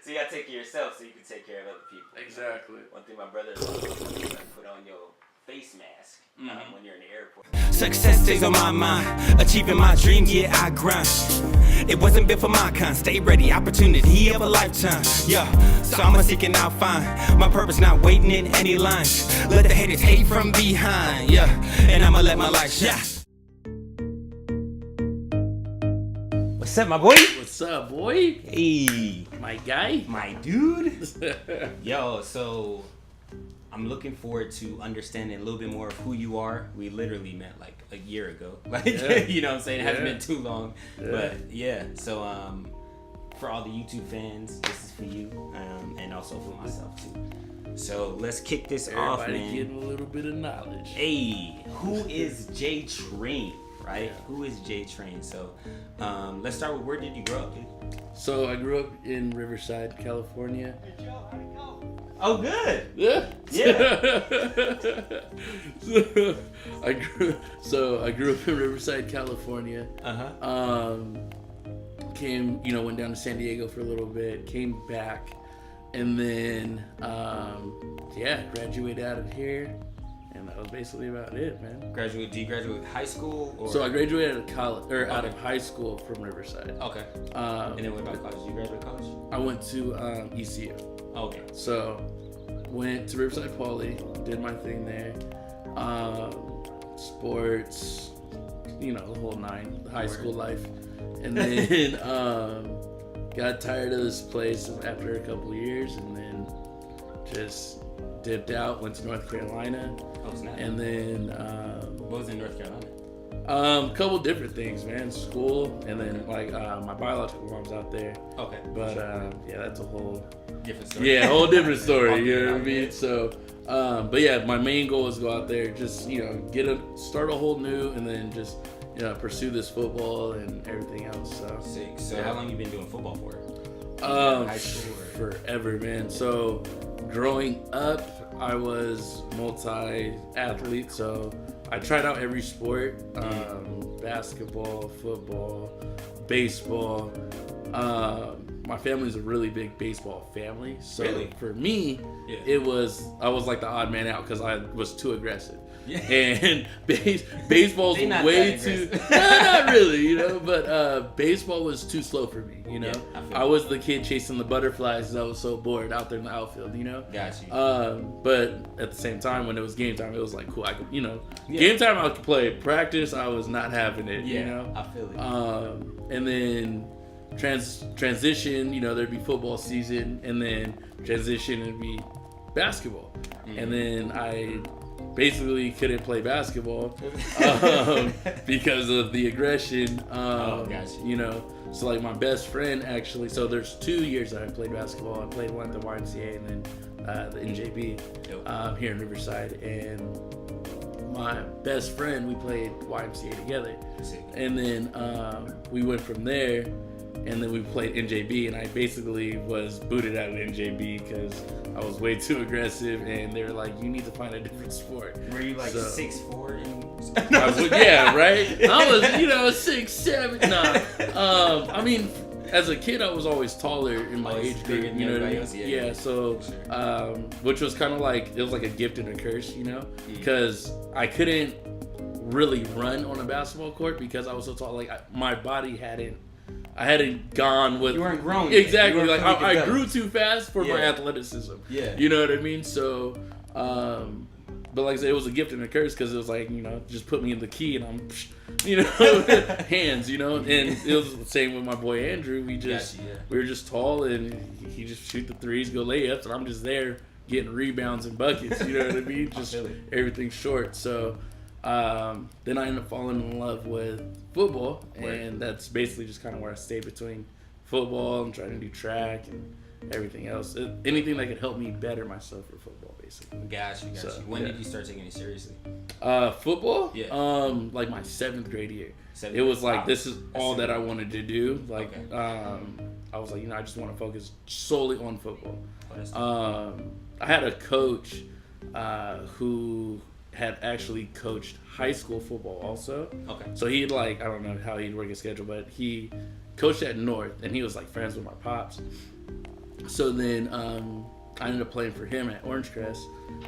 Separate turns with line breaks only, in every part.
So you gotta take care of yourself so you can take care of other people.
Exactly.
One thing my brother told me is put on your face mask when you're in the airport.
Success stays on my mind. Achieving my dream, yeah, I grind. It wasn't built for my kind. Stay ready, opportunity of a lifetime. Yeah, so I'ma seek and I'll find my purpose, not waiting in any lines. Let the haters hate from behind. Yeah, and I'ma let my light shine.
What's up, my boy?
What's up, boy?
Hey,
My guy?
my dude. Yo, so I'm looking forward to understanding a little bit more of who you are. We literally met like a year ago. Like, you know what I'm saying? It hasn't been too long.
Yeah.
But yeah, so for all the YouTube fans, this is for you, and also for myself too. So let's kick this off,
Everybody
man.
getting a little bit of knowledge.
Hey, who is J Train, right?
Yeah.
Who is J Train? So let's start with, where did you grow up, dude?
So I grew up in Riverside, California.
Oh, good.
Yeah.
Yeah.
so I grew up in Riverside, California. Went down to San Diego for a little bit, came back, and then graduated out of here, and that was basically about it, man.
Do you graduate high school? Or?
So I graduated out of college, out of high school from Riverside.
Okay. And then what about college? You graduate college?
I went to ECU.
Okay.
So went to Riverside Poly, did my thing there. Sports, the whole nine, high school life. And then got tired of this place after a couple years, and then just dipped out, went to North Carolina.
Oh, snap.
And then
what was in North Carolina?
a couple different things, man. School, and then my biological mom's out there.
Okay.
But that's a whole
different story.
Yeah, a whole different story. You know what I mean? So, but yeah, my main goal is to go out there, just start a whole new, and then just pursue this football and everything else. So
sick. So how long you been doing football for?
High school forever, man. So growing up, I was multi-athlete, so I tried out every sport: basketball, football, baseball. My family's a really big baseball family, so for me, I was like the odd man out because I was too aggressive. Yeah. And baseball's way too not really, but baseball was too slow for me, Yeah, I was the kid chasing the butterflies because I was so bored out there in the outfield,
Got you.
But at the same time, when it was game time, it was like cool. I could, game time I could play. Practice, I was not having it.
I feel it.
And then transition, there'd be football season, and then transition and be basketball. And then I basically couldn't play basketball because of the aggression.
Gotcha.
So like my best friend actually, so there's 2 years that I played basketball. I played one at the YMCA and then the NJB here in Riverside, and my best friend, we played YMCA together. And then we went from there, and then we played NJB, and I basically was booted out of NJB because I was way too aggressive, and they were like, you need to find a different sport.
Were you like 6'4"?
Yeah, right? I was, 6'7". Nah. I mean, as a kid, I was always taller in my age group. You know what I mean? Yeah, so, which was kind of like, it was like a gift and a curse, because I couldn't really run on a basketball court because I was so tall. Like, my body hadn't gone with...
You weren't grown.
Exactly. Like, I grew too fast for my athleticism. Yeah. You know what I mean? So, but like I said, it was a gift and a curse because it was like, just put me in the key and I'm, hands, and it was the same with my boy Andrew. We were just tall, and he just shoot the threes, go layups, and I'm just there getting rebounds and buckets. You know what I mean? Just everything short. So, then I ended up falling in love with football, and that's basically just kind of where I stayed between football and trying to do track and everything else. Anything that could help me better myself for football, basically.
Got you. When did you start taking it seriously?
Football?
Yeah.
Like my 7th grade year. It was like, this is all that I wanted to do. Like, I was like, I just want to focus solely on football. I had a coach who had actually coached high school football also. Okay. So he'd I don't know how he'd work his schedule, but he coached at North, and he was friends with my pops. So then I ended up playing for him at Orange Crest,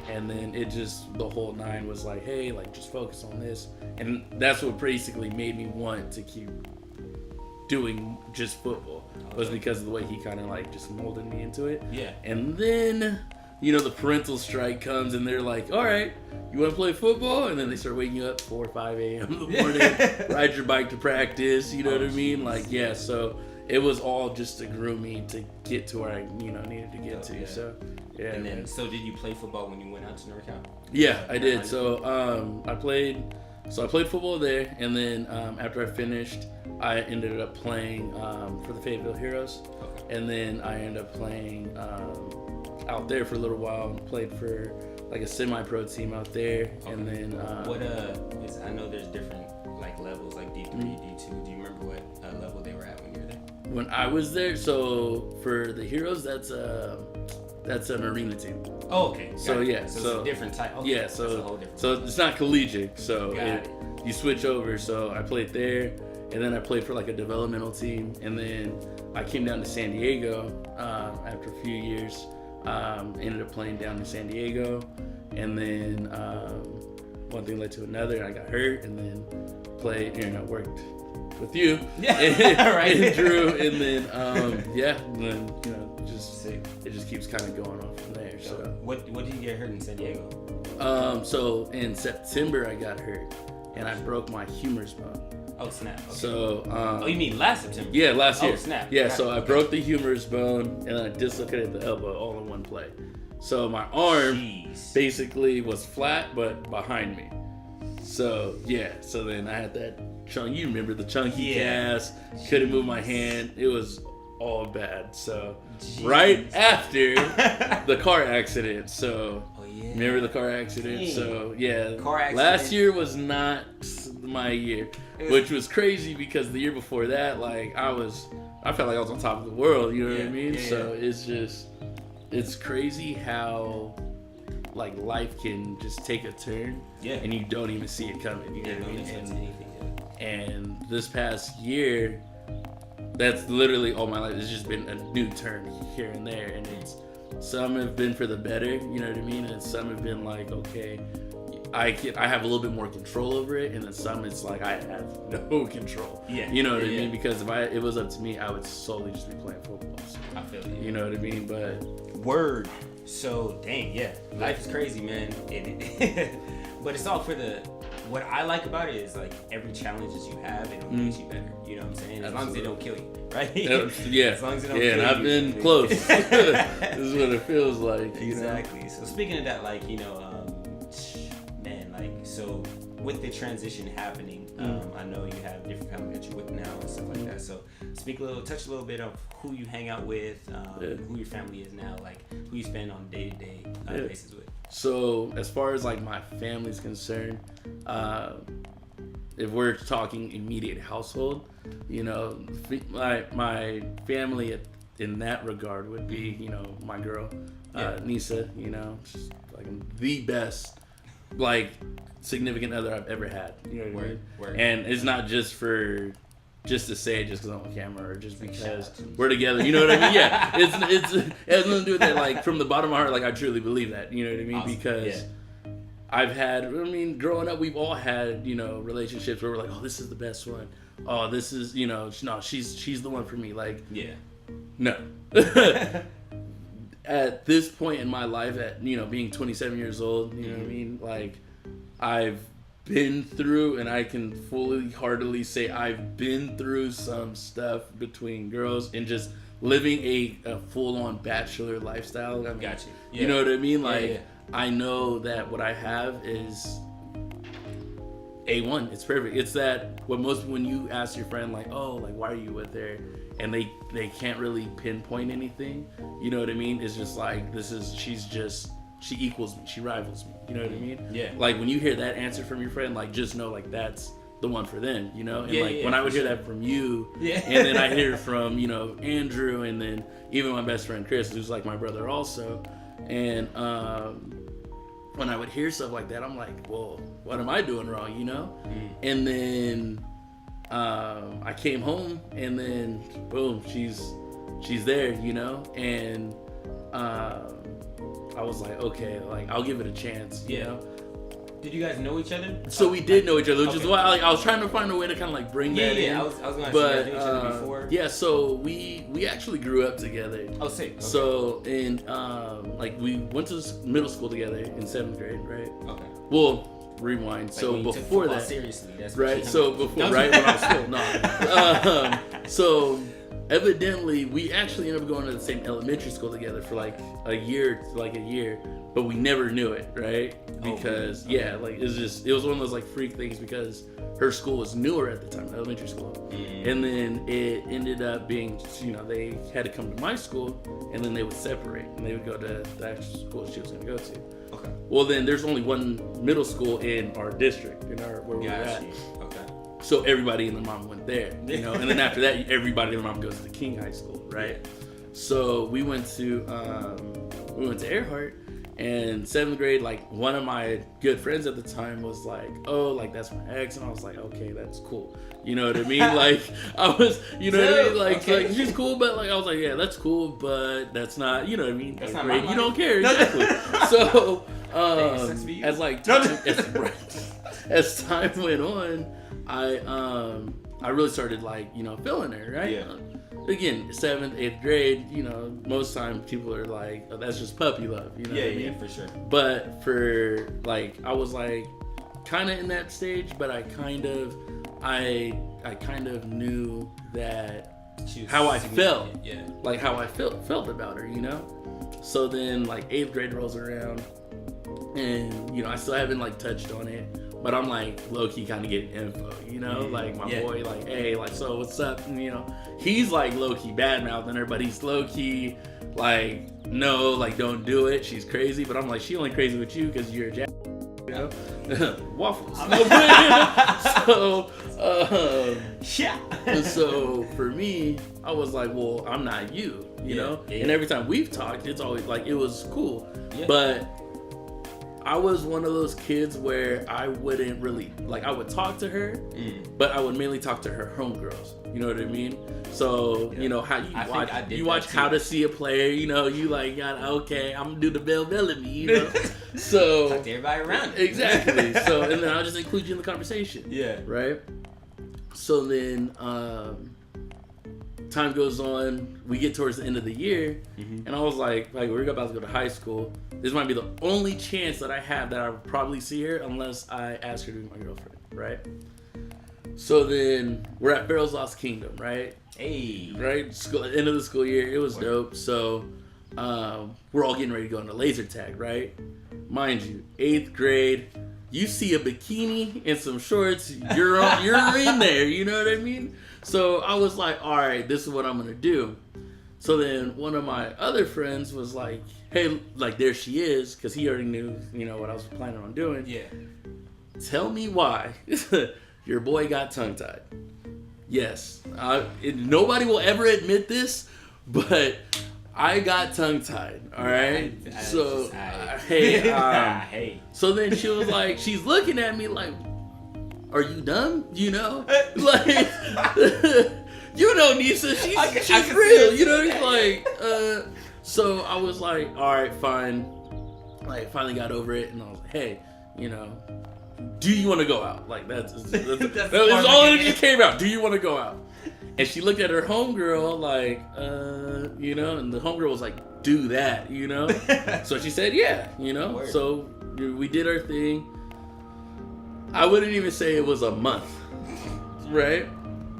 and then the whole nine was like, hey, like just focus on this, and that's what basically made me want to keep doing just football, was because of the way he kind of like just molded me into it.
Yeah.
And then, you know, the parental strike comes and they're like, all right, you want to play football? And then they start waking you up 4 or 5 a.m. in the morning, ride your bike to practice, you know what I mean? Like, yeah, so it was all just to groom me to get to where I, you know, needed to get to. So, yeah.
And then, so did you play football when you went out to NorCal?
Yeah, I did. So, I played football there, and then after I finished, I ended up playing for the Fayetteville Heroes, and then I ended up playing out there for a little while. Played for like a semi-pro team out there, and then
I know there's different like levels, like D3, D2. Do you remember what level they were at when you were there?
When I was there, so for the Heroes, that's an arena team.
Oh, okay.
So yeah,
so it's a different type. Okay.
Yeah,
That's a whole different
so it's not collegiate. So
Got it.
You switch over. So I played there, and then I played for like a developmental team, and then I came down to San Diego after a few years. Ended up playing down in San Diego, and then one thing led to another. I got hurt, and then worked with you,
right,
and Drew, and then and then you know it just keeps kind of going on from there. So
what did you get hurt in San Diego?
So in September I got hurt, and I broke my humerus bone.
Oh snap! Okay.
So
you mean last September?
Yeah, last year.
Oh snap!
Yeah, so I broke the humerus bone, and then I dislocated the elbow all in one play. So my arm basically was flat but behind me. So yeah, so then I had that chunk. You remember the chunky cast? Couldn't move my hand. It was all bad. So right after the car accident. So remember the car accident? So yeah,
car accident.
Last year was not my year, which was crazy because the year before that, like I felt like I was on top of the world. You know what I mean? So it's crazy how like life can just take a turn, and you don't even see it coming. You know what I mean? And this past year, that's literally all my life. It's just been a new turn here and there, and some have been for the better. You know what I mean? And some have been like, okay, I have a little bit more control over it, and then some it's like I have no control. Yeah, you know what I mean? Because if it was up to me, I would solely just be playing football. So,
I feel you.
You know what I mean? But
word. So dang, life is crazy, man. But it's all for what I like about it is like every challenge that you have, it makes you better. You know what I'm saying? As long as they don't kill you, right?
Yeah.
As long as they don't kill you.
And I've been close. This is what it feels like.
Exactly.
You know?
So speaking of that, like, man, like, so with the transition happening, I know you have different family that you're with now and stuff like that. So touch a little bit of who you hang out with, who your family is now, like who you spend on day-to-day basis with.
So as far as like my family's concerned, if we're talking immediate household, you know, my family in that regard would be, you know, my girl, Nisa, you know, she's like the best, like, significant other I've ever had. You know what I mean? Word. And it's not just to say it just because I'm on camera or just because we're together. You know what I mean? Yeah. It has nothing to do with that. Like, from the bottom of my heart, like, I truly believe that. You know what I mean? Awesome. Because growing up, we've all had, you know, relationships where we're like, oh, this is the best one. Oh, this is, you know, no, she's the one for me. Like, no. At this point in my life, at, you know, being 27 years old, you know what I mean? Like, I've been through, and I can heartily say I've been through some stuff between girls and just living a full-on bachelor lifestyle. I mean,
Got you. Yeah.
You know what I mean? Like, I know that what I have is A1. It's perfect. It's that when you ask your friend, like, oh, like, why are you with her? And they can't really pinpoint anything. You know what I mean? It's just like, she equals me. She rivals me. You know what I mean? Yeah. Like, when you hear that answer from your friend, like, just know, like, that's the one for them, you know? And, when I would hear that from you, and then I hear from, you know, Andrew, and then even my best friend Chris, who's, like, my brother also. And when I would hear stuff like that, I'm like, well, what am I doing wrong, you know? And then I came home, and then, boom, she's she's there, you know, and I was like, okay, like I'll give it a chance, you know.
Did you guys know each other?
So we did know each other, which is why I was trying to find a way to kind of like bring that in.
I was gonna ask you guys knew each other before.
Yeah, so we actually grew up together.
Oh, sick. Okay.
So in like we went to middle school together in 7th grade, right?
Okay.
Well, rewind.
Like
so before that,
seriously, that's
right? So before, right when I was still no. So evidently, we actually ended up going to the same elementary school together for like a year, but we never knew it, right? Because like it was one of those like freak things because her school was newer at the time, elementary school, and then it ended up being, you know, they had to come to my school, and then they would separate, and they would go to the actual school she was going to go to.
Okay.
Well, then there's only one middle school in our district, where we were at.
Okay.
So everybody and their mom went there, you know, and then after that, everybody and their mom goes to King High School, right? So we went to Earhart, and 7th grade, like one of my good friends at the time was like, oh, like that's my ex, and I was like, okay, that's cool, you know what I mean? Like I was, you know what I mean? Like she's cool, but like I was like, yeah, that's cool, but that's not, you know what I mean?
That's not
grade,
my
you don't care, exactly. So as like as time went on, I really started like, you know, feeling her, right?
Yeah.
Again, 7th, 8th grade, you know, most times people are like, oh, that's just puppy love, you know what I mean?
Yeah, for sure.
But for like, I was like kind of in that stage, but I kind of knew that how I felt, like how I felt about her, you know? So then like 8th grade rolls around, and you know, I still haven't like touched on it, but I'm like low-key kind of getting info, you know, like my boy, like, hey, like, so what's up? And, you know, he's like low-key bad-mouthing her, but he's low-key like, no, like, don't do it. She's crazy. But I'm like, she only crazy with you because you're a jack, you know? Waffles. So for me, I was like, well, I'm not you, you know? And every time we've talked, it's always like, it was cool. But I was one of those kids where I wouldn't really, like, I would talk to her, but I would mainly talk to her homegirls. You know what I mean? So, you know, how you watch How to See a Player, you know, you like, okay, I'm gonna do the Bell Bellamy, you know? So
talk to everybody around you.
Exactly. So, and then I'll just include you in the conversation. Yeah. Right? So then, time goes on, we get towards the end of the year, and I was like, we're about to go to high school. This might be the only chance that I have that I would probably see her unless I ask her to be my girlfriend, right? So then we're at Pharaoh's Lost Kingdom, right?
Hey.
Right? End of the school year. It was dope. So we're all getting ready to go into laser tag, right? Mind you, 8th grade, you see a bikini and some shorts, you're in there, you know what I mean? So I was like, all right, this is what I'm gonna do. So then one of my other friends was like, hey, like, there she is, because he already knew, you know, what I was planning on doing. Yeah. Tell me why your boy got tongue-tied. Yes. Nobody will ever admit this, but I got tongue-tied, all right? Hey. So then she was like, she's looking at me like, are you dumb? You know? Like, you know, Nisa, she's real. You know, like, so I was like, all right, fine. Like, finally got over it, and I was like, hey, you know, do you want to go out? Like, that's all that just came out. Do you want to go out? And she looked at her homegirl, like, you know, and the homegirl was like, do that, you know? So she said, yeah, you know? Word. So we did our thing. I wouldn't even say it was a month, right?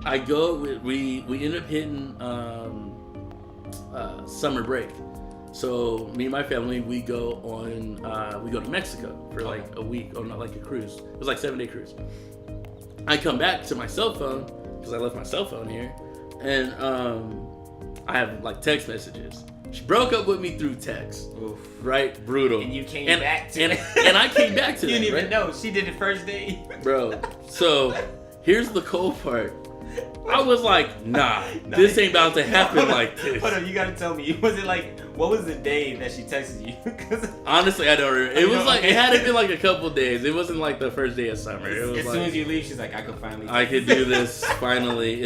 We ended up hitting summer break. So me and my family, we go to Mexico for like a week, or not, like a cruise. It was like 7-day cruise. I come back to my cell phone because I left my cell phone here, and I have like text messages. She broke up with me through text. Oof. Right? Brutal.
And you came back to
it. And I came back to it.
You didn't even know. She did it first day.
Bro. So, here's the cool part. I was like, nah, this ain't about to happen like this.
Hold on, you gotta tell me. Was it like, what was the day that she texted you?
Honestly, I don't remember. It was like, it had been like a couple days. It wasn't like the first day of summer. It was
as soon as you leave, she's like, I could finally
do this, finally.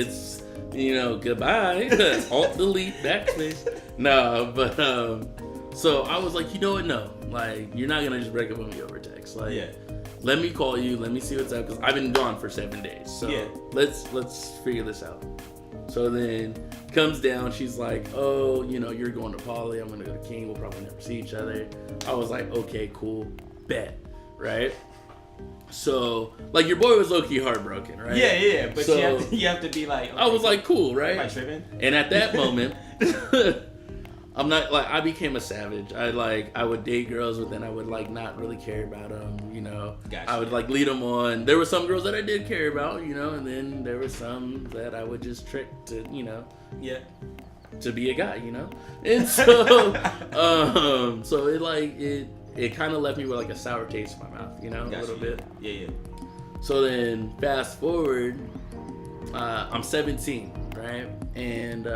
goodbye. Alt, delete, backspace. No, but so I was like, you know what? No, like you're not gonna just break up with me over text. Like, let me call you. Let me see what's up because I've been gone for 7 days. So let's figure this out. So then comes down. She's like, oh, you're going to Poly. I'm gonna go to King. We'll probably never see each other. I was like, okay, cool, bet, right? So, like, your boy was low-key heartbroken, right?
Yeah, but so, you have to be like... Okay,
I was like, cool, right?
Am I tripping?
And at that moment, I'm not, like, I became a savage. I would date girls, but then I would, like, not really care about them, Gotcha. I would, like, lead them on. There were some girls that I did care about, and then there were some that I would just trick to,
Yeah.
To be a guy, And so, so it kind of left me with like a sour taste in my mouth, a little bit.
Yeah.
So then fast forward, I'm 17, right? And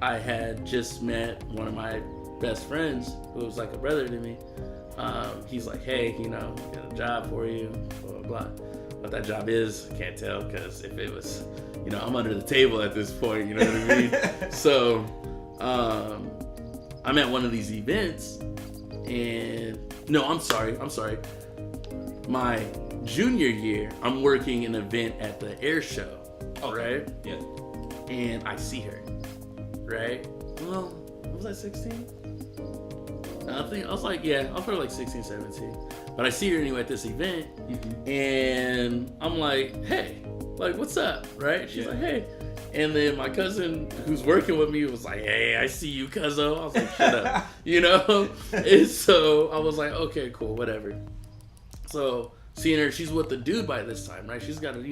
I had just met one of my best friends who was like a brother to me. He's like, hey, got a job for you, blah, blah, blah. What that job is, I can't tell because if it was, I'm under the table at this point, you know what I mean? So I'm at one of these events. And no, I'm sorry. My junior year, I'm working an event at the air show, right?
Yeah.
And I see her, right? Well, was I 16? I think I was probably like 16, 17. But I see her anyway at this event, and I'm like, hey, like, what's up, right? She's like, hey. And then my cousin who's working with me was like, hey, I see you, cuzzo. I was like, shut up, And so I was like, okay, cool, whatever. So seeing her, she's with the dude by this time, right? She's got a,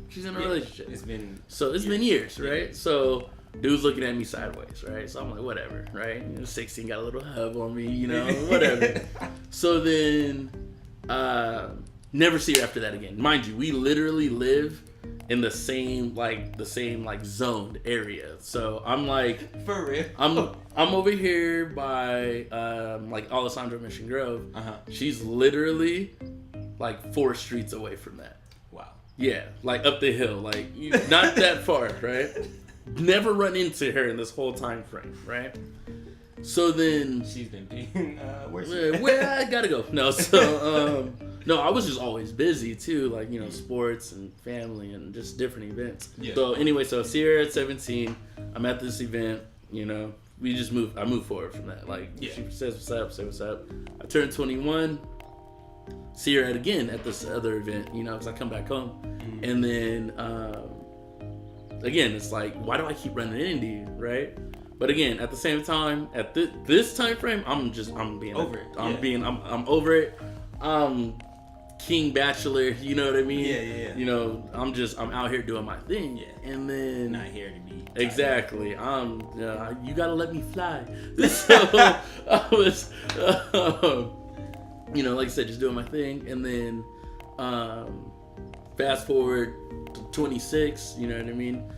she's in a relationship.
It's been
years, right? So dude's looking at me sideways, right? So I'm like, whatever, right? 16, got a little hub on me, whatever. So then, never see her after that again. Mind you, we literally live in the same zoned area. So I'm like,
for real,
I'm over here by like Alessandro Mission Grove. She's literally like 4 streets away from that.
Wow.
Yeah, like up the hill, like not that far, right? Never run into her in this whole time frame, right? So then
she's been being
where I gotta go. No, so no, I was just always busy too, like sports and family and just different events. Yeah. So anyway, so I see her at 17. I'm at this event. We just move. I move forward from that. Like she says what's up, say what's up. I turn 21. See her again at this other event. Because I come back home, and then again, it's like, why do I keep running into you, right? But again, at the same time, at this time frame, I'm being
over it.
I'm over it. King Bachelor, you know what I mean?
Yeah.
I'm out here doing my thing.
Yeah.
And then
not here to be.
Exactly. You gotta let me fly. So I was, like I said, just doing my thing. And then fast forward to 26. You know what I mean?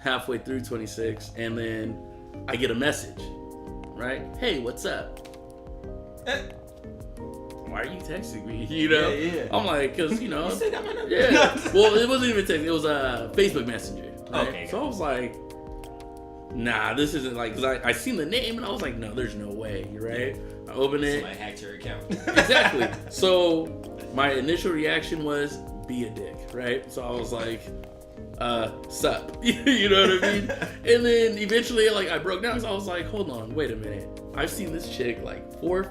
Halfway through 26, and then I get a message, right? Hey, what's up? Why are you texting me?
Yeah.
I'm like, cause
you still got my number?
Yeah. Well, it wasn't even text. It was a Facebook Messenger. Right?
Okay.
So I was like, nah, this isn't like, cause I seen the name and I was like, no, there's no way, right? I opened it.
Somebody hacked your account.
Exactly. So my initial reaction was, be a dick, right? So I was like, sup, you know what I mean? And then eventually, like, I broke down because I was like, hold on, wait a minute. I've seen this chick like 4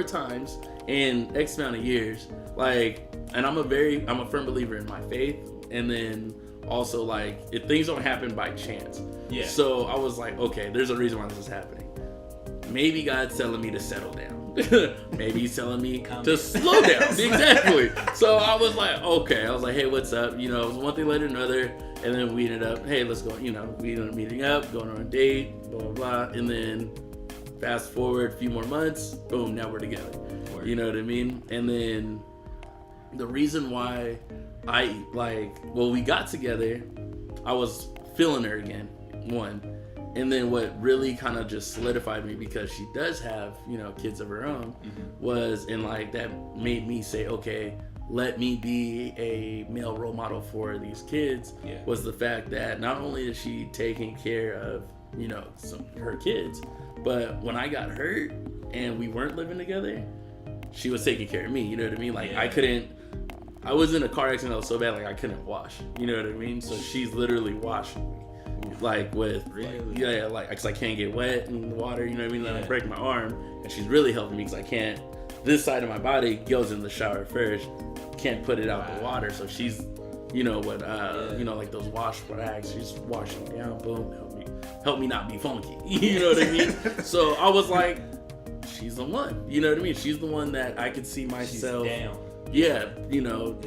times in X amount of years, like, and I'm a firm believer in my faith, and then also like if things don't happen by chance.
Yeah.
So I was like, okay, there's a reason why this is happening. Maybe God's telling me to settle down. Maybe he's telling me to slow down. Exactly. So I was like, okay. I was like, hey, what's up? It was one thing later another. And then we ended up, hey, let's go. We ended up meeting up, going on a date, blah, blah, blah. And then fast forward a few more months, boom, now we're together. You know what I mean? And then the reason why we got together, I was feeling her again, one. And then what really kind of just solidified me, because she does have, kids of her own, was, and like that made me say, okay, let me be a male role model for these kids was the fact that not only is she taking care of, you know, her kids, but when I got hurt and we weren't living together, she was taking care of me. You know what I mean? Like I was in a car accident that was so bad, like I couldn't wash. You know what I mean? So she's literally washing me. Like with, like, cause I can't get wet in the water, you know what I mean? Then I break my arm, and she's really helping me because I can't. This side of my body goes in the shower first, can't put it out the water. So she's, you know what, you know, like those wash rags, she's washing me down, boom, help me not be funky. You know what I mean? So I was like, she's the one. You know what I mean? She's the one that I could see myself, you know,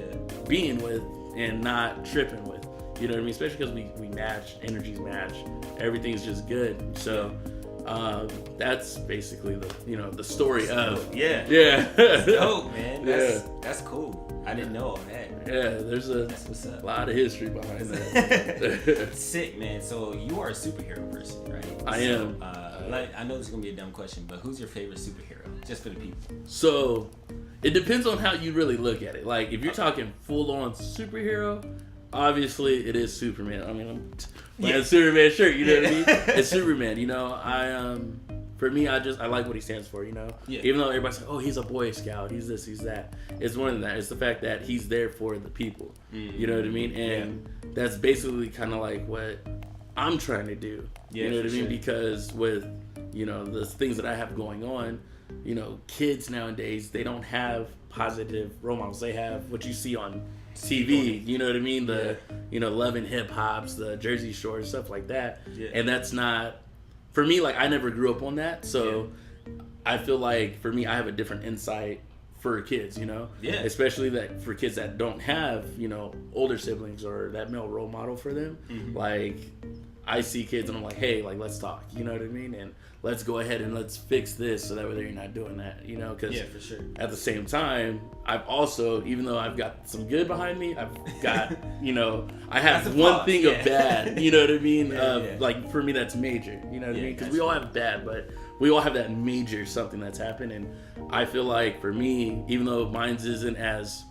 being with and not tripping with. You know what I mean? Especially because we match, energies match, everything's just good. So that's basically the story of
That's dope, man. That's cool. I didn't know all that.
Yeah, there's a lot of history behind that.
Sick, man. So you are a superhero person, right?
I am.
Like, I know this is gonna be a dumb question, but who's your favorite superhero? Just for the people.
So it depends on how you really look at it. Like if you're talking full on superhero, obviously it is Superman. I mean, I'm wearing a Superman shirt, you know what I mean? It's Superman, you know. For me, I like what he stands for, you know. Even though everybody's like, oh, he's a Boy Scout, he's this, he's that. It's more than that. It's the fact that he's there for the people. You know what I mean? And that's basically kind of like what I'm trying to do. You know what I mean? Because with, you know, the things that I have going on, you know, kids nowadays, they don't have positive role models. They have what you see on TV, you know what I mean? The, you know, Love and Hip Hops, the Jersey Shore, stuff like that. And that's not, for me, like, I never grew up on that. So I feel like, for me, I have a different insight for kids, you know? Especially that for kids that don't have, you know, older siblings or that male role model for them. Like, I see kids and I'm like, hey, like, let's talk, you know what I mean? And let's go ahead and let's fix this so that way you're not doing that, you know? Because
for sure.
At the same time, I've also, even though I've got some good behind me, I've got, you know, I have one thing of bad, you know what I mean? Like, for me, that's major, you know what I mean? Because we all have bad, but we all have that major something that's happened. And I feel like for me, even though mine's isn't as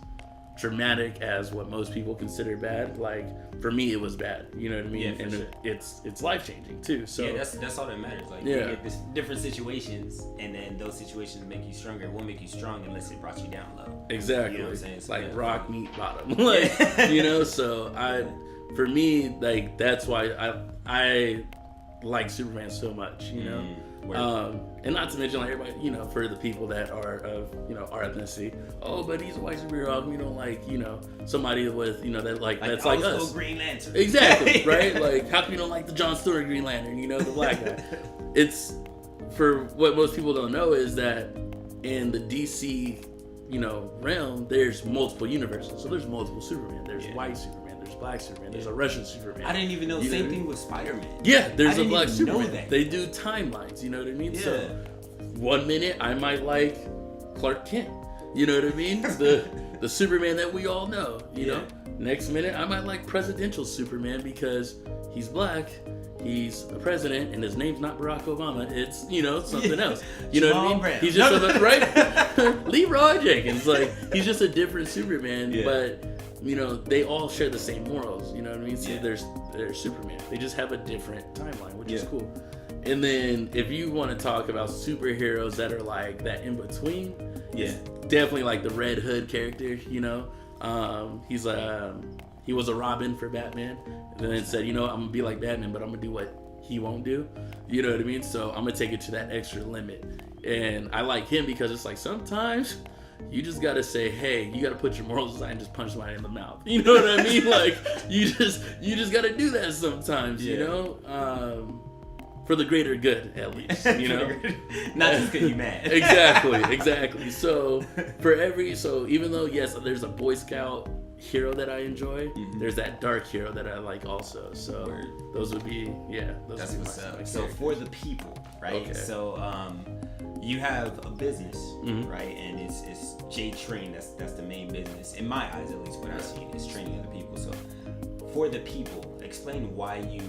dramatic as what most people consider bad, like for me it was bad, you know what I mean? And sure. it's life changing too. So
that's all that matters. Like you get this different situations, and then those situations make you stronger. It won't make you strong unless it brought you down low.
Exactly.
You know what I'm saying?
It's like rock meet bottom. Like you know, so for me, like that's why I like Superman so much, you know. And not to mention, like everybody, you know, for the people that are of, you know, our ethnicity, oh, but he's a white superhero. We don't like, you know, somebody with, you know, that like that's like us.
Green Lantern.
Exactly, right? Like, how come you don't like the John Stewart Green Lantern? You know, the black guy. It's for what most people don't know is that in the DC, you know, realm, there's multiple universes. So there's multiple Superman. There's white Superman. There's black Superman. There's a Russian Superman.
I didn't even know. Same thing with Spider-Man.
Yeah, there's a black Superman. They do timelines. You know what I mean?
Yeah.
So 1 minute I might like Clark Kent. You know what I mean? The Superman that we all know. You know. Next minute I might like presidential Superman because he's black. He's a president, and his name's not Barack Obama. It's, you know, something else. You know what I mean?
Brown.
He's just right. Leroy Jenkins. Like he's just a different Superman, but. You know, they all share the same morals. You know what I mean? So there's Superman. They just have a different timeline, which is cool. And then if you want to talk about superheroes that are like that in between, definitely like the Red Hood character. You know, he was a Robin for Batman, and then said, you know, I'm gonna be like Batman, but I'm gonna do what he won't do. You know what I mean? So I'm gonna take it to that extra limit. And I like him because it's like sometimes. You just gotta say, hey, you gotta put your morals aside and just punch somebody in the mouth. You know what I mean? Like you just gotta do that sometimes. You know, for the greater good, at least. You know,
not just because you're mad.
Exactly. So even though there's a Boy Scout hero that I enjoy, there's that dark hero that I like also. So those would be
That's what's up. So for the people, right?
Okay.
So you have a business, right? And it's J Train. That's the main business in my eyes, at least. What I see is training other people. So for the people, explain why you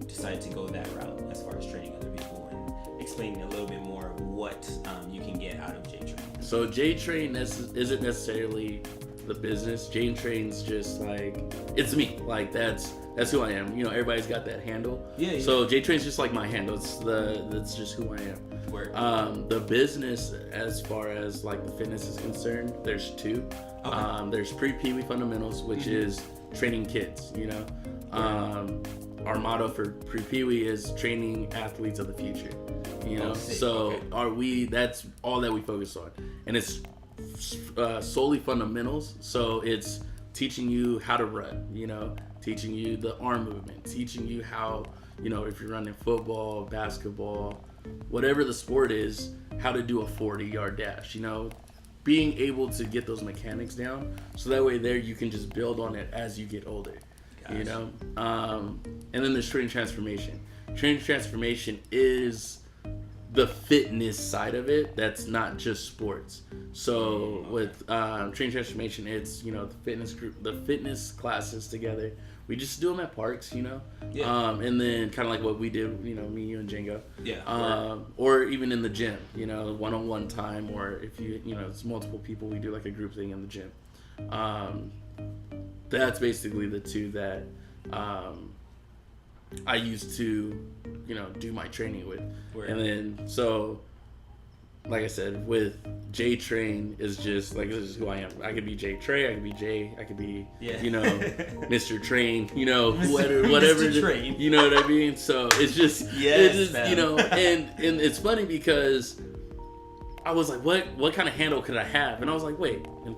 decided to go that route as far as training other people, and explaining a little bit more of what you can get out of J Train.
So J Train isn't necessarily the business. Jay Train's just like, it's me. Like that's who I am. You know, everybody's got that handle.
Yeah.
So Jay Train's just like my handle. That's just who I am.
Word.
The business, as far as like the fitness is concerned, there's two. Okay. There's pre-Pee-wee fundamentals, which is training kids. You know, our motto for pre-Pee-wee is training athletes of the future. You know, that's all that we focus on, and it's solely fundamentals. So it's teaching you how to run, you know, teaching you the arm movement, teaching you how, you know, if you're running football, basketball, whatever the sport is, how to do a 40-yard dash, you know, being able to get those mechanics down, so that way there you can just build on it as you get older. Gotcha. You know, and then there's training transformation. Training transformation is the fitness side of it. That's not just sports. So with training transformation, it's, you know, the fitness group, the fitness classes together. We just do them at parks, you know. Yeah. And then kind of like what we did, you know, me, you, and Django. Yeah. Or even in the gym, you know, one-on-one time, or if you know, it's multiple people, we do like a group thing in the gym. That's basically the two that I used to, you know, do my training with. Word. And then, so, like I said, with Jay Train is just, like, this is who I am. I could be Jay Trey, I could be Jay, I could be, you know, Mr. Train, you know, whatever,
Mr. Train.
You know what I mean? So, it's just, you know, and it's funny because I was like, what kind of handle could I have? And I was like, wait, in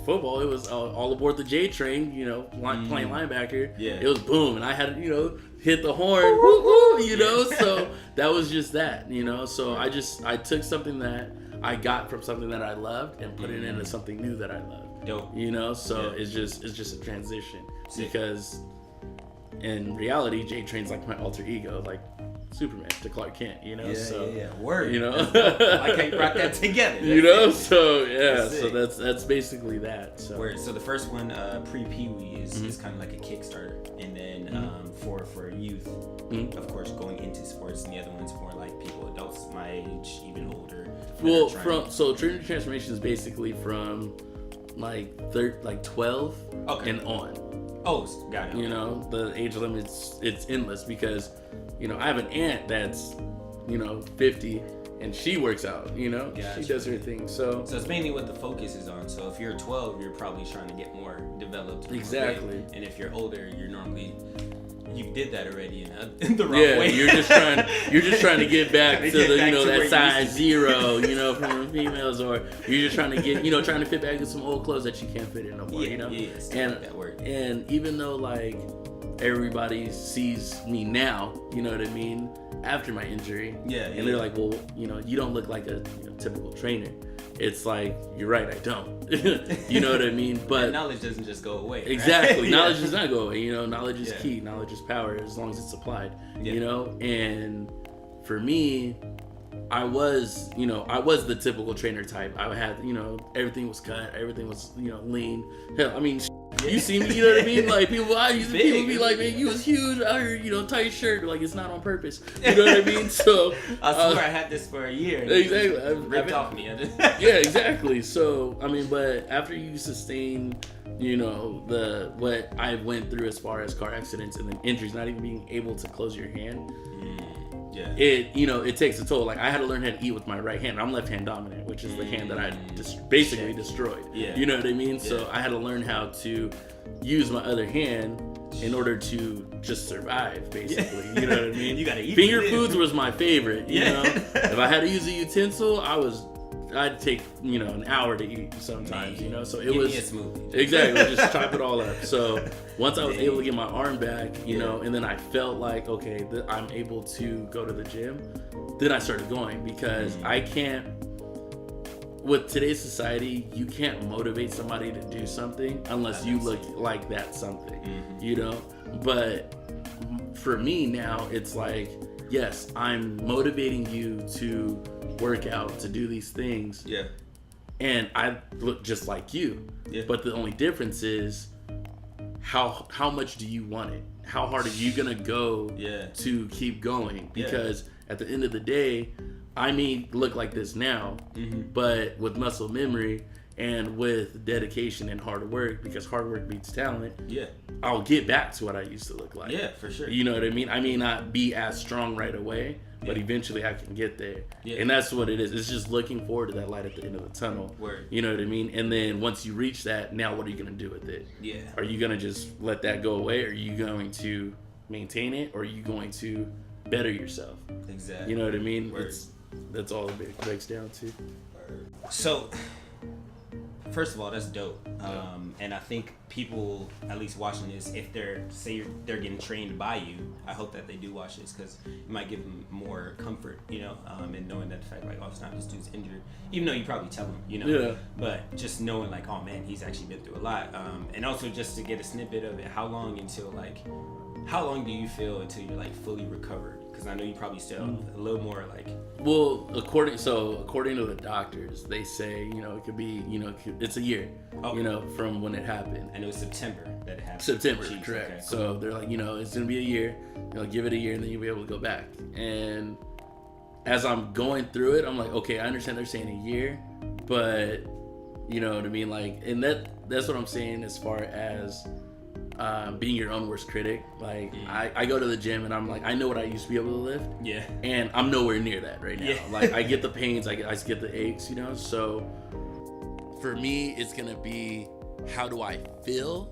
football, it was all aboard the J Train, you know, playing linebacker. Yeah. It was boom, and I had, you know, hit the horn, woo, woo, you know, so that was just that, you know. So I took something that I got from something that I loved and put it into something new that I loved. Dope. You know, so it's just a transition. Sick. Because in reality, J Train's like my alter ego, like Superman to Clark Kent, you know. Word. You know,
like how you brought that together.
You know, so so that's basically that. So.
Word. So the first one, pre-Pee-wee, is kind of like a Kickstarter, and then for youth, of course, going into sports, and the other one's more like people, adults my age, even older.
Well, training transformation is basically from like 12 and on.
Oh, got it.
You know, the age limit, it's endless because, you know, I have an aunt that's, you know, 50 and she works out, you know. Gotcha. She does her thing. So
it's mainly what the focus is on. So if you're 12, you're probably trying to get more developed.
Exactly.
And if you're older, you did that already in the wrong way.
You're just trying to get back to the, you know, that size 0, you know, from the females, or you're just trying to get, you know, trying to fit back in some old clothes that you can't fit in no more, you know. And even though like everybody sees me now, you know what I mean, after my injury, and they're like, well, you know, you don't look like a typical trainer. It's like, you're right, I don't. You know what I mean? But
knowledge doesn't just go away. Right?
Exactly. Knowledge does not go away. You know, knowledge is key. Knowledge is power as long as it's applied. You know? And for me, I was the typical trainer type. I had, you know, everything was cut, everything was, you know, lean. Hell, I mean, you see me, you know what I mean? Like, people be like, man, you was huge out here, you know, tight shirt. Like, it's not on purpose. You know what I mean? So
I swear I had this for a year.
Exactly.
Ripped off me.
Yeah, exactly. So, I mean, but after you sustain, you know, what I went through as far as car accidents and then injuries, not even being able to close your hand, it takes a toll. Like, I had to learn how to eat with my right hand. I'm left hand dominant, which is the hand that I basically destroyed. You know what I mean? So I had to learn how to use my other hand in order to just survive, basically. You know what I mean?
You gotta eat.
Finger foods was my favorite. You know, if I had to use a utensil, I'd take, you know, an hour to eat sometimes, you know, so it was exactly just chop it all up. So once I was able to get my arm back, you know, and then I felt like, okay, I'm able to go to the gym, then I started going, because I can't, with today's society, you can't motivate somebody to do something unless you look like that something, you know. But for me now, it's like, yes, I'm motivating you to work out, to do these things, and I look just like you, but the only difference is how much do you want it? How hard are you gonna go to keep going? Because at the end of the day, I may look like this now, but with muscle memory, And with dedication and hard work, because hard work beats talent,
yeah,
I'll get back to what I used to look like.
Yeah, for sure.
You know what I mean? I may not be as strong right away, but eventually I can get there. Yeah. And that's what it is. It's just looking forward to that light at the end of the tunnel.
Word.
You know what I mean? And then once you reach that, now what are you going to do with it?
Yeah.
Are you going to just let that go away? Or are you going to maintain it? Or are you going to better yourself?
Exactly.
You know what I mean? That's all it breaks down to.
Word. So, first of all, that's dope. And I think people, at least watching this, if they're getting trained by you, I hope that they do watch this, because it might give them more comfort, you know, and knowing that the fact, like, oh, it's not this dude's injured, even though you probably tell them, you know.
Yeah.
But just knowing, like, oh man, he's actually been through a lot. And also just to get a snippet of it, how long do you feel until you're like fully recovered? Because I know you probably still a little more like.
Well, according to the doctors, they say, you know, it could be, you know, it's a year, you know, from when it happened.
And it was September that it happened.
September, correct. Okay, cool. So they're like, you know, it's gonna be a year. You know, give it a year, and then you'll be able to go back. And as I'm going through it, I'm like, okay, I understand they're saying a year, but you know what I mean, like, and that's what I'm saying as far as. Being your own worst critic. Like, I go to the gym and I'm like, I know what I used to be able to lift. Yeah. And I'm nowhere near that right now. Yeah. Like, I get the pains, I get the aches, you know? So for me, it's going to be, how do I feel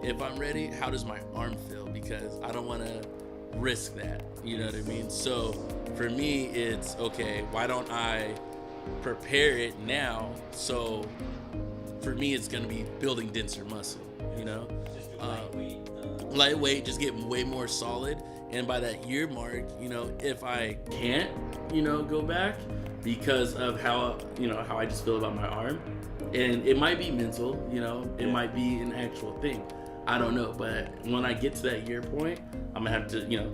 if I'm ready? How does my arm feel? Because I don't want to risk that. You know what I mean? So for me, it's, okay, why don't I prepare it now? So for me, it's going to be building denser muscle, you know? Lightweight, just get way more solid. And by that year mark, you know, if I can't, you know, go back because of how I just feel about my arm, and it might be mental, you know, it might be an actual thing, I don't know. But when I get to that year point, I'm gonna have to, you know,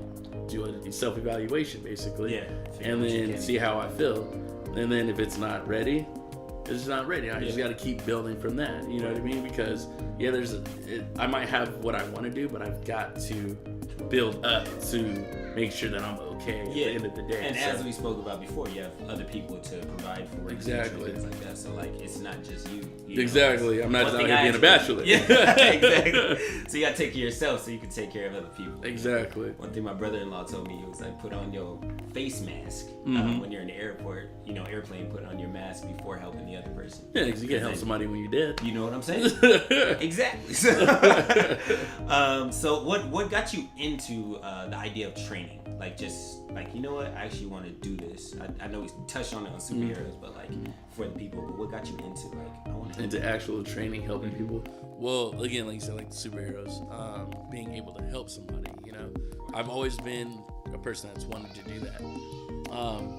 do a self-evaluation basically, and then see how I feel. And then if it's not ready, it's not ready. I just got to keep building from that. You know what I mean? Because I might have what I want to do, but I've got to build up to make sure that I'm okay at the end of the day.
And as we spoke about before, you have other people to provide for.
Exactly.
Things like that. So like, it's not just you.
Exactly. Know, I'm not just out here being a bachelor.
Yeah. Exactly. So you got to take care of yourself so you can take care of other people.
Exactly.
One thing my brother-in-law told me, he was like, put on your face mask when you're in the airport. You know, airplane. Put on your mask before helping the other person.
Yeah, because you can't help somebody when you're dead.
You know what I'm saying? Exactly. So what got you into the idea of training? Like, just like, you know what, I actually want to do this. I know we touched on it on superheroes, but like for the people. But what got you into like, I want to
into actual training, helping people? Well, again, like you said, like superheroes, being able to help somebody. You know, I've always been a person that's wanted to do that.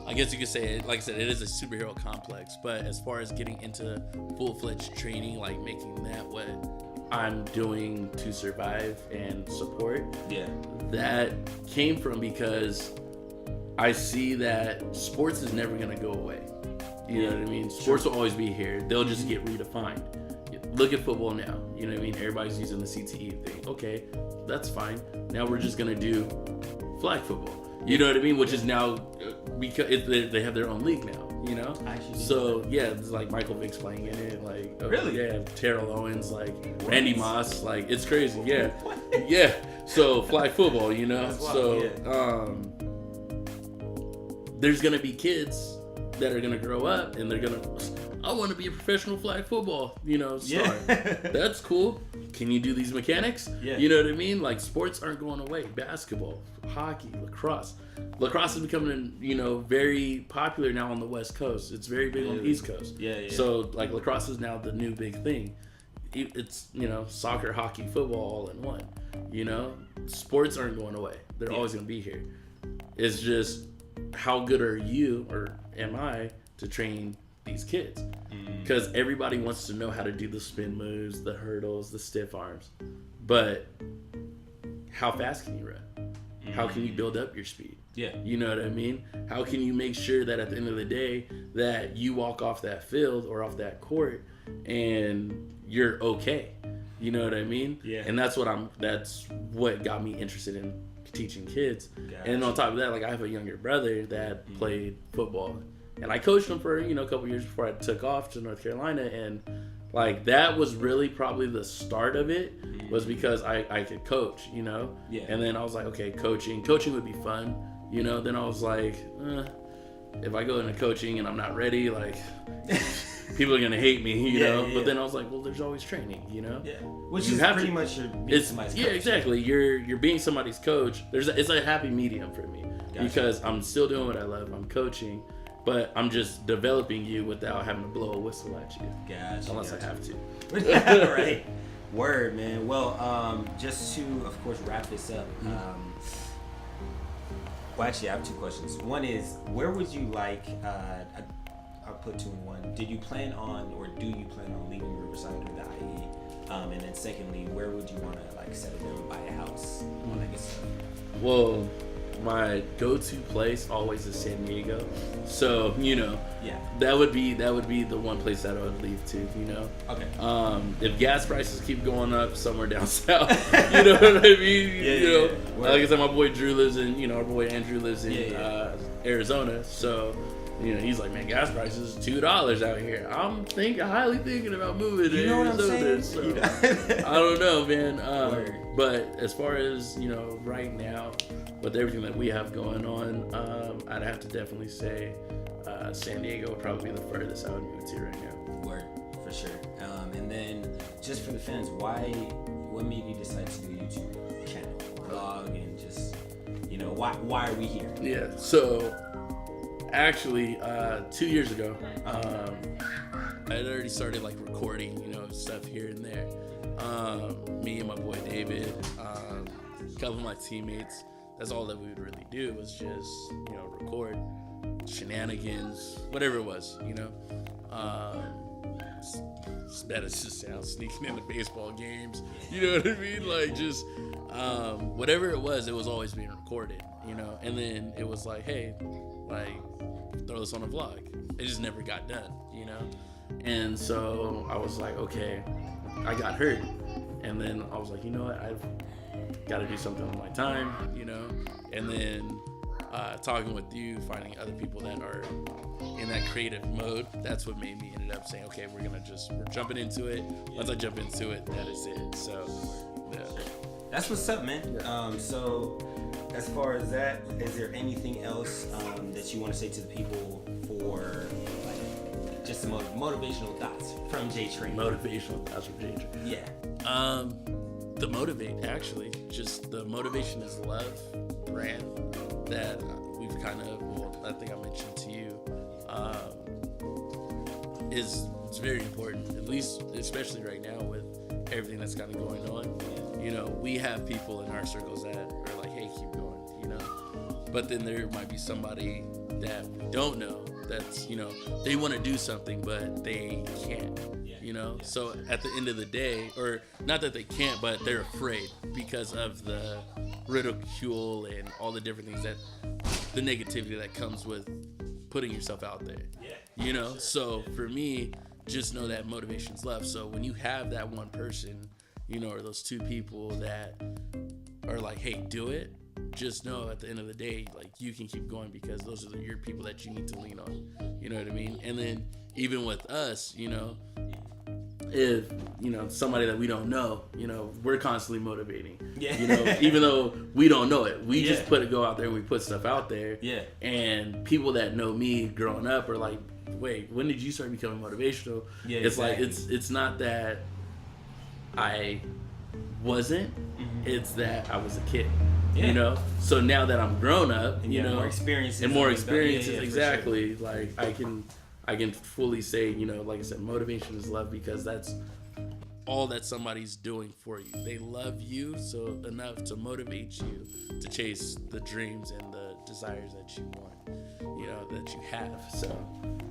I guess you could say, like I said, it is a superhero complex. But as far as getting into full-fledged training, like making that what I'm doing to survive and support, that came from because I see that sports is never going to go away. You know what I mean? Sports will always be here. They'll just get redefined. Look at football now. You know what I mean? Everybody's using the CTE thing. Okay, that's fine. Now we're just going to do flag football. You know what I mean? Which is now, because they have their own league now, you know? So, yeah, it's like Michael Vick's playing in it. Like,
really?
Yeah, Terrell Owens, like, Randy Moss. Like, it's crazy. Yeah. Yeah. So, flag football, you know? So, there's going to be kids that are going to grow up and they're going to, I want to be a professional flag football, you know, star. That's cool. Can you do these mechanics? Yeah. You know what I mean? Like, sports aren't going away. Basketball, hockey, lacrosse. Lacrosse is becoming, you know, very popular now on the West Coast. It's very big on the East Coast. Yeah. So, like, lacrosse is now the new big thing. It's, you know, soccer, hockey, football all in one. You know? Sports aren't going away. They're always going to be here. It's just, how good are you, or am I, to train these kids? Because everybody wants to know how to do the spin moves, the hurdles, the stiff arms, but how fast can you run? How can you build up your speed? You know what I mean? How can you make sure that at the end of the day that you walk off that field or off that court and you're okay? You know what I mean? And that's what got me interested in teaching kids. And on top of that, like, I have a younger brother that played football. And I coached him for, you know, a couple years before I took off to North Carolina. And Like that was really probably the start of it, was because I could coach, you know?
Yeah.
And then I was like, okay, coaching would be fun, you know? Then I was like, if I go into coaching and I'm not ready, like people are gonna hate me, you know? But then I was like, well, there's always training, you know?
Yeah. Which is pretty much your being somebody's coach.
Yeah, exactly. You're being somebody's coach. It's a happy medium for me. Gotcha. Because I'm still doing what I love. I'm coaching, but I'm just developing you without having to blow a whistle at you.
Gotcha.
Unless I have to.
Right. Word, man. Well, just to, of course, wrap this up. Well, actually, I have two questions. One is, where would you like? I'll put two in one. Did you plan on, or do you plan on leaving Riverside or the IE? And then secondly, where would you want to like settle down, buy a house, all that good stuff?
Well, my go-to place always is San Diego, so you know, that would be the one place that I would leave to, you know.
Okay.
If gas prices keep going up somewhere down south, you know what I mean. You know, like I said, my boy Drew lives in, you know, our boy Andrew lives in Arizona, so. You know, he's like, man, gas prices $2 out here. I'm highly thinking about moving to Arizona. So, I don't know, man. But as far as, you know, right now, with everything that we have going on, I'd have to definitely say San Diego would probably be the furthest I would move to right now.
Word, for sure. And then, just for the fans, what made you decide to do a YouTube channel, vlog, and just, you know, why are we here?
Yeah, so... Actually, 2 years ago, I had already started like recording, you know, stuff here and there. Me and my boy David, a couple of my teammates, that's all that we would really do was just, you know, record shenanigans, whatever it was, you know. As bad as it sounds, sneaking into baseball games, you know what I mean? Like just whatever it was always being recorded, you know. And then it was like, hey, like, throw this on a vlog. It just never got done, you know? And so I was like, okay, I got hurt. And then I was like, you know what? I've got to do something with my time, you know? And then talking with you, finding other people that are in that creative mode, that's what made me ended up saying, okay, we're jumping into it. Once I jump into it, that is it. So, yeah.
That's what's up, man. So as far as that, is there anything else that you want to say to the people for like just some motivational thoughts from J Train?
Motivational thoughts from J Train.
Yeah.
The motivate, actually, just the motivation is love brand that we've kind of, well, I think I mentioned to you, it's very important, at least, especially right now with everything that's kind of going on. You know, we have people in our circles that are like, hey, keep going, you know. But then there might be somebody that we don't know that's, you know, they want to do something, but they can't, you know. So at the end of the day, or not that they can't, but they're afraid because of the ridicule and all the different things that, the negativity that comes with putting yourself out there, you know. So for me, just know that motivation's love. So when you have that one person, you know, or those two people that are like, hey, do it, just know at the end of the day, like, you can keep going because those are your people that you need to lean on. You know what I mean? And then even with us, you know, if, you know, somebody that we don't know, you know, we're constantly motivating. Yeah. You know, even though we don't know it, we just go out there and we put stuff out there. Yeah. And people that know me growing up are like, wait, when did you start becoming motivational? Yeah. It's exactly. Like it's not that I wasn't, it's that I was a kid. Yeah. You know? So now that I'm grown up, and you know, more experiences, exactly. Sure. Like I can fully say, you know, like I said, motivation is love, because that's all that somebody's doing for you. They love you so enough to motivate you to chase the dreams and the desires that you want, you know, that you have. So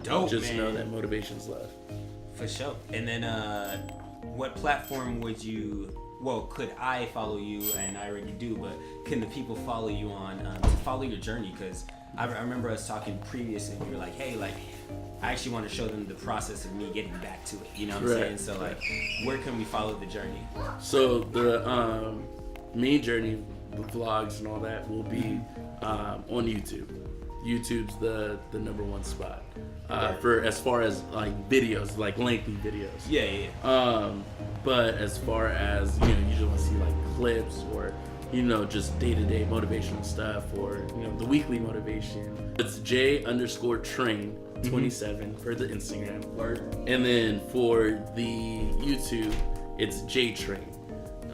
dope,
just know that motivation is love.
For sure. And then what platform would you, well, could I follow you? And I already do, but can the people follow you on, to follow your journey? Because I remember us talking previously, and you were like, hey, like, I actually want to show them the process of me getting back to it. You know what I'm saying? So, like, where can we follow the journey?
So, the main journey, the vlogs and all that will be on YouTube. YouTube's the number one spot for as far as like videos, like lengthy videos.
Yeah.
But as far as you usually want to see like clips or just day-to-day motivational stuff or the weekly motivation. It's J_train27 for the Instagram. And then for the YouTube, it's JTrain.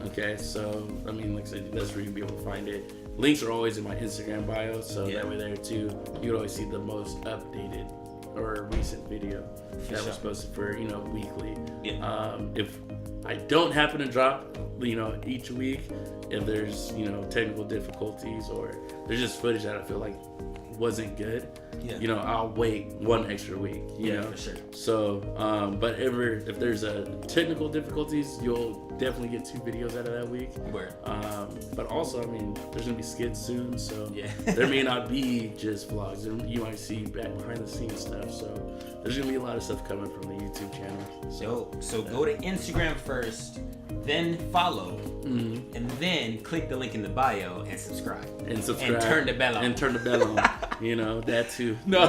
Okay, so I mean, like I said, that's where you'll be able to find it. Links are always in my Instagram bio, so that way there too, you would always see the most updated or recent video that was posted for weekly. If I don't happen to drop each week, if there's technical difficulties or there's just footage that I feel like wasn't good, I'll wait one extra week.
For sure.
So, but if there's technical difficulties, you'll definitely get 2 videos out of that week.
Word.
But also, I mean, there's gonna be skits soon, so there may not be just vlogs. You might see behind the scenes stuff. So there's gonna be a lot of stuff coming from the YouTube channel.
So go to Instagram first, then follow, and then click the link in the bio and subscribe. And turn the bell on.
That too.
No.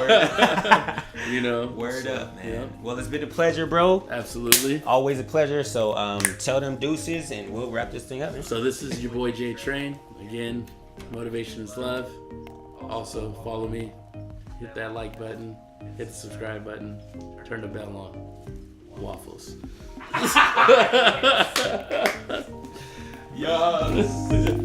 Word up, man. Yeah. Well, it's been a pleasure, bro.
Absolutely.
Always a pleasure. So tell them deuces and we'll wrap this thing up, man.
So this is your boy J Train. Again, motivation is love. Also follow me. Hit that like button. Hit the subscribe button. Turn the bell on. Waffles.
Yes.